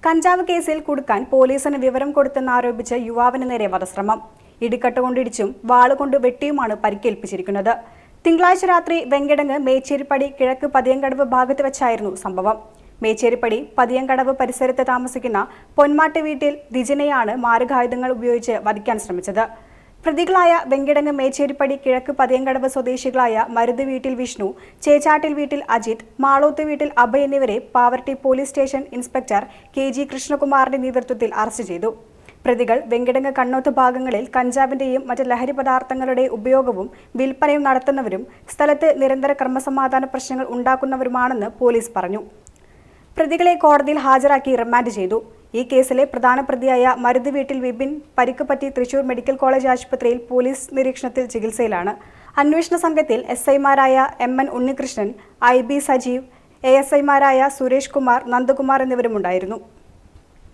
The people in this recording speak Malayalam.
കഞ്ചാവ് കേസിൽ കുടുക്കാൻ പോലീസിന് വിവരം കൊടുത്തെന്നാരോപിച്ച് യുവാവിന് നേരെ വധശ്രമം. ഇടിക്കട്ട കൊണ്ടിടിച്ചും വാളുകൊണ്ട് വെട്ടിയുമാണ് പരിക്കേൽപ്പിച്ചിരിക്കുന്നത്. തിങ്കളാഴ്ച രാത്രി വെങ്കിടങ്ങ് മേച്ചേരിപ്പടി കിഴക്ക് പതിയങ്കടവ് ഭാഗത്ത് വെച്ചായിരുന്നു സംഭവം. മേച്ചേരിപ്പടി പതിയങ്കടവ് പരിസരത്ത് താമസിക്കുന്ന പൊന്മാട്ട് വീട്ടിൽ ദിജിനെയാണ് മാരകായുധങ്ങൾ ഉപയോഗിച്ച് വധിക്കാൻ ശ്രമിച്ചത്. പ്രതികളായ വെങ്കിടങ്ങ് മേച്ചേരിപ്പടി കിഴക്ക് പതിയങ്കടവ് സ്വദേശികളായ മരുത് വീട്ടിൽ വിഷ്ണു, ചേച്ചാട്ടിൽ വീട്ടിൽ അജിത്, മാളോത്ത് വീട്ടിൽ അഭയ് എന്നിവരെ Pavaratty police station inspector KG കൃഷ്ണകുമാറിന്റെ നേതൃത്വത്തിൽ അറസ്റ്റ് ചെയ്തു. പ്രതികൾ വെങ്കിടങ്ങ് കണ്ണോത്ത് ഭാഗങ്ങളിൽ കഞ്ചാവിന്റെയും മറ്റ് ലഹരി പദാർത്ഥങ്ങളുടെ ഉപയോഗവും വിൽപ്പനയും നടത്തുന്നവരും സ്ഥലത്ത് നിരന്തര ക്രമസമാധാന പ്രശ്നങ്ങൾ ഉണ്ടാക്കുന്നവരുമാണെന്ന് പോലീസ് പറഞ്ഞു. പ്രതികളെ കോടതിയിൽ ഹാജരാക്കി റിമാൻഡ് ചെയ്തു. ഈ കേസിലെ പ്രധാന പ്രതിയായ മരുത് വീട്ടിൽ വിപിൻ പരിക്ക് പറ്റി തൃശൂർ മെഡിക്കൽ കോളേജ് ആശുപത്രിയിൽ പോലീസ് നിരീക്ഷണത്തിൽ ചികിത്സയിലാണ്. അന്വേഷണ സംഘത്തിൽ SI-മാരായ MN ഉണ്ണികൃഷ്ണൻ, IB സജീവ്, ASI-മാരായ സുരേഷ് കുമാർ, നന്ദകുമാർ എന്നിവരുമുണ്ടായിരുന്നു.